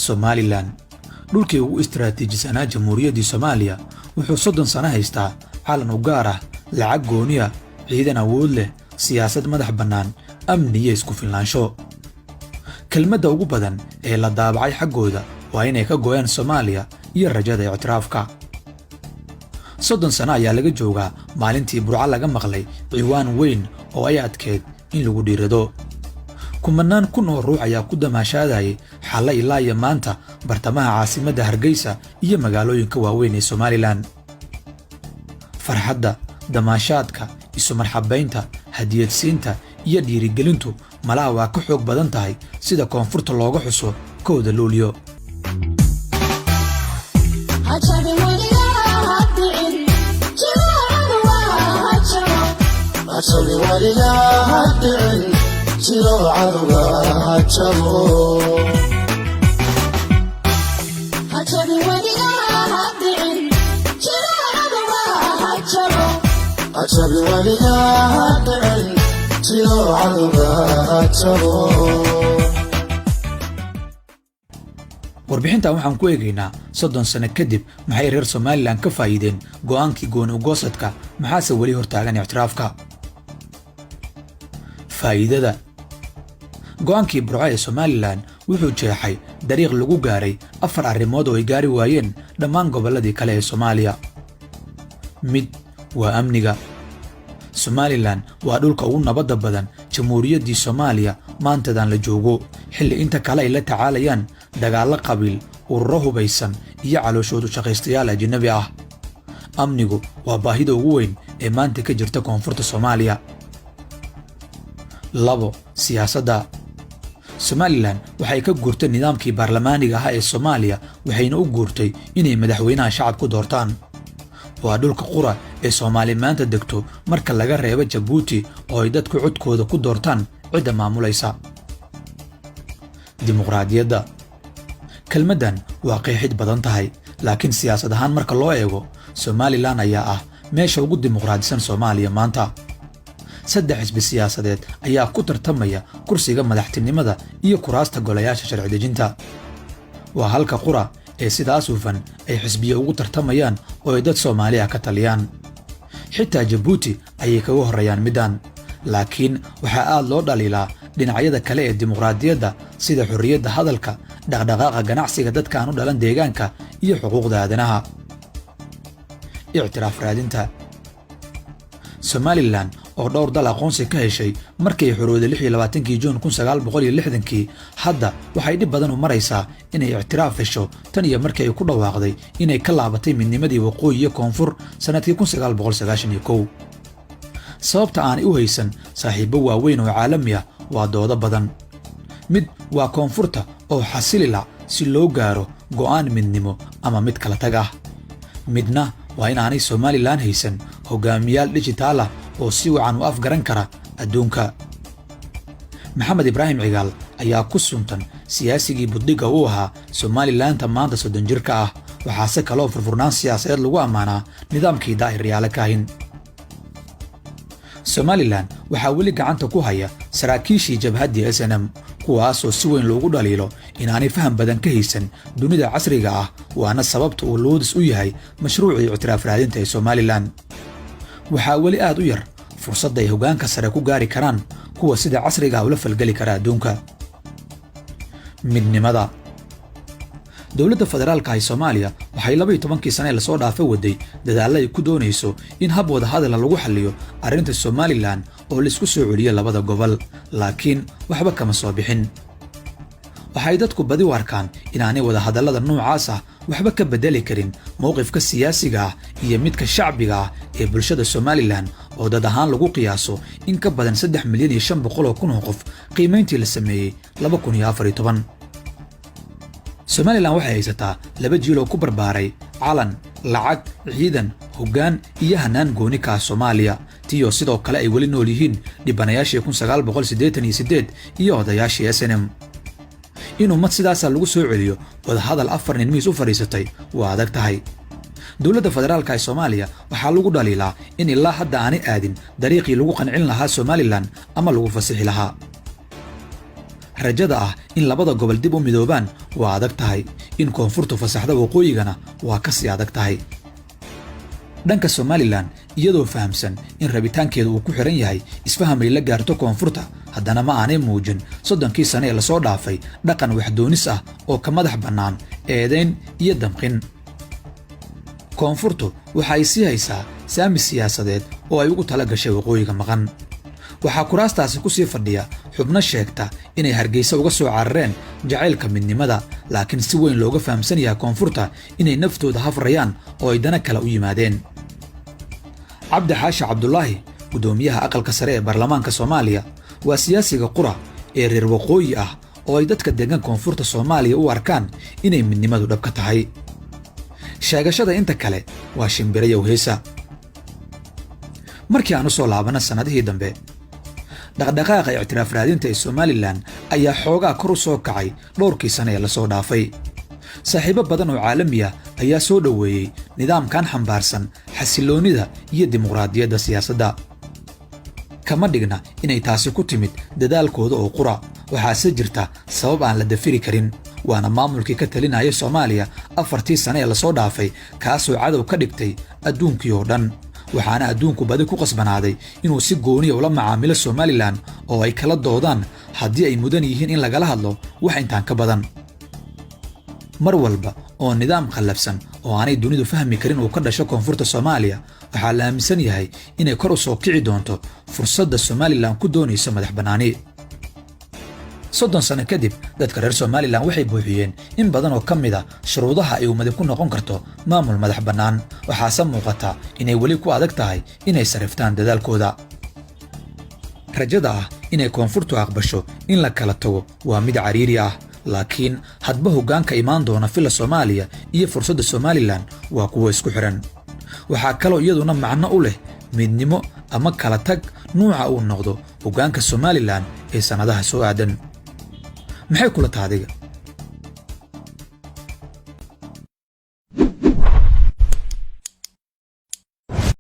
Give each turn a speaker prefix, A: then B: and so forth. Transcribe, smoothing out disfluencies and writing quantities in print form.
A: Somaliland dhulkii ugu istiraatiijisanaa Jamhuuriyaddii Soomaaliya wuxuu 30 sano haystaa calan u gaar ah, lacag gooni ah, ciidan awood leh, siyaasad madax bannaan, amni iyo isku filnaansho. Kelmadda ugu badan ee la daabacay xaggooda waa inay ka gooyaan Soomaaliya iyo rajada ictiraafka. 30 sano ayaa laga joogaa maalintii Burco laga maqlay ciwaan weyn oo ay adkeed in lagu dhiirado. kumanaan kun oo ruux ayaa ku damaashaadayay xalla ilaa iyo maanta bartamaha caasimadda Hargeysa iyo magaalooyinka waaweyn ee Somaliland. Farxadda, damaashaadka, isu marxabaynta, hadiyadsiinta iyo dhiirigelintu malaha waa ka xoog badan tahay sida koonfurta looga xuso 1 Luulyo. warbixintan waxaan ku eegaynaa 30 sano kadib maxay reer Somaliland ka faa'iideen go'aankii gooni u goosadka maxaase weli hortaagan ictiraafka. faa'iidada go'aankii Burco ee Somaliland wuxuu jeexay dariiq lagu gaaray 4 arrimood oo ay gaari waayeen dhammaan gobolladii kale ee Soomaaliya. mid waa amniga. Somaliland waa dhulka ugu nabadda badan Jamhuuriyaddii Soomaaliya maantadan la joogo, xilli inta kale ay la tacaalayaan dagaalo qabiil, ururo hubaysan iyo calooshoodu shaqaystayaal ajnabi ah. amnigu waa baahida ugu weyn ee maanta ka jirta koonfurta Soomaaliya. 2 siyaasadda. Somaliland waxay ka guurtay nidaamkii baarlamaaniga ah ee Soomaaliya waxayna u guurtay inay madaxweynaha shacabku doortaan. waa dhulka qura ee Soomaali maanta degto marka laga reebo Djibouti oo ay dadku codkooda ku doortaan cidda maamulaysa. dimuqraadiyadda. kelmaddan waa qeexid badan tahay, laakiin siyaasad ahaan marka loo eego Somaliland ayaa ah meesha ugu dimuqraadisan Soomaaliya maanta. 3 xisbi siyaasadeed ayaa ku tartamaya kursiga madaxtinimada iyo kuraasta golayaasha sharci dejinta. waa halka qura ee sidaas hufan ay xisbiyo ugu tartamayaan oo ay dad Soomaali ah ka taliyaan. xitaa Djibouti ayay kaga horreeyaan midaan, laakiin waxaa aad loo dhaliilaa dhinacyada kale ee dimuqraadiyadda sida xorriyadda hadalka, dhaqdhaqaaqa ganacsiga dadka aan u dhalan deegaanka iyo xuquuqda aadanaha. ictiraaf raadinta. Somaliland oo dhowr dal aqoonsi ka heshay markay xorowday 26 Juun 1960 hadda waxay dhib badan u maraysaa inay ictiraaf hesho tan iyo markii ay ku dhawaaqday inay ka laabatay midnimadii waqooyi iyo koonfur sanadkii 1991. sababta aan u haysan saaxiibo waaweyn oo caalami ah waa doodo badan. mid waa koonfurta oo xasilila si loo gaaro go'aan midnimo ama mid kala tag ah. midna waa in aanay Somaliland haysan hogaamiyaal dijitaal ah oo si wacan u afgaran kara adduunka. Maxamed Ibraahim Cigaal ayaa ku suntan siyaasigii buddiga u ahaa Somaliland maanta 30 jirka ah, waxaase kaloo furfurnaan siyaasadeed lagu ammaanaa nidaamkii Daahir Riyaale Kaahin. Somaliland waxaa weli gacanta ku haya saraakiishii jabhaddii SNM kuwaasoo si weyn loogu dhaliilo inaanay faham badan ka haysan dunida casriga ah, waana sababta uu loodis u yahay mashruucii ictiraaf raadinta ee Somaliland. waxaa weli aad u yar fursadda ay hoggaanka sare ku gaari karaan kuwa sida casriga ah ula falgeli kara adduunka. midnimada. dowladda federaalka ee Soomaaliya waxay 12 sano la soo dhaafay waday dadaal ay ku doonayso in hab wada hadal lagu xalliyo arrinta Somaliland oo la isku soo celiyo labada gobol, laakiin waxba kama soo bixin. waxay dadku badi u arkaan inaanay wada hadallada noocaas ah waxba ka bedeli karin mowqifka siyaasiga ah iyo midka shacbiga ah ee bulshada Somaliland oo dad ahaan lagu qiyaaso in ka badan 3,500,000 oo qof qiimayntii la sameeyay 2014. Somaliland waxay haysataa 2 jiil oo ku barbaaray calan, lacag, ciidan, hoggaan iyo hanaan gooni ka Soomaaliya, tiyo sidoo kale ay weli nool yihiin dhibanayaashii 1988 iyo odayaashii SNM. inuu mad sidaas lagu soo celiyo wada hadal 4 nin miis u fariisatay waa adag tahay. dowladda federaalka ee Soomaaliya waxaa lagu dhaliilaa in ilaa hadda aanay aadin dariiqii lagu qancin lahaa Somaliland ama lagu fasixi lahaa. rajada ah in labada gobol dib u midoobaan waa adag tahay, in koonfurtu fasaxda waqooyigana waa ka sii adag tahay. dhanka Somaliland iyadoo fahamsan in rabitaankeedu uu ku xiran yahay isfaham ay la gaarto koonfurta, haddana ma aanay muujin 30 sano ee la soo dhaafay dhaqan wax doonis ah oo ka madax bannaan eedayn iyo damqin. koonfurtu waxa ay sii haysaa saami siyaasadeed oo ay ugu tala gashay waqooyiga maqan. waxaa kuraastaasi ku sii fadhiya xubno sheegta inay Hargeysa uga soo carareen jacaylka midnimada, laakiin si weyn looga fahamsan yahay koonfurta inay naftooda hafrayaan oo ay dana kale u yimaadeen. Cabdi Xaashi Cabdullaahi, gudoomiyaha aqalka sare ee baarlamaanka Soomaaliya, waa siyaasiga qura ee reer waqooyi ah oo ay dadka deegaan koonfurta Soomaaliya u arkaan inay midnimadu dhab ka tahay. sheegashada inta kale waa shimbirayow heesa. markii aan u soo laabana sanadihii dambe, dhaqdhaqaaqa ictiraaf raadinta ee Somaliland ayaa xoogaa kor u soo kacay dhowrkii sano ee la soo dhaafay. saaxiibo badan oo caalami ah ayaa soo dhoweeyey nidaamkan xambaarsan xasiloonida iyo dimuqraadiyadda siyaasadda. kama dhigna inay taasi ku timid dadaalkooda oo qura, waxaase jirta sabab aan la dafiri karin, waana maamulkii ka talinaya Soomaaliya 4 sano ee la soo dhaafay, kaasoo cadow ka dhigtay adduunkii oo dhan. waxaana adduunku badi ku qasbanaaday inuu si gooniya ula macaamilo Somaliland oo ay kala doodaan haddii ay mudan yihiin in lagala hadlo wax intaan ka badan. mar walba oo nidaam khallafsan oo aanay dunidu fahmi karin uu ka dhasho koonfurta Soomaaliya, waxaa la aaminsan yahay inay kor u soo kici doonto fursadda Somaliland ku doonayso madax bannaani. 30 sano kadib, dadka reer Somaliland waxay buuxiyeen in badan oo ka mid ah shuruudaha ay ummadi ku noqon karto maamul madax bannaan, waxaase muuqata inay weli ku adag tahay inay sariftaan dadaalkooda. rajada ah inay koonfurtu aqbasho in la kala tago waa mid cariiri ah, laakiin hadba hoggaanka imaan doona fila Soomaaliya iyo fursadda Somaliland waa kuwo isku xiran. waxaa kaloo iyaduna macno u leh midnimo ama kala tag nuuca uu noqdo hoggaanka Somaliland ee sanadaha soo aadan. maxay kula tahay adiga?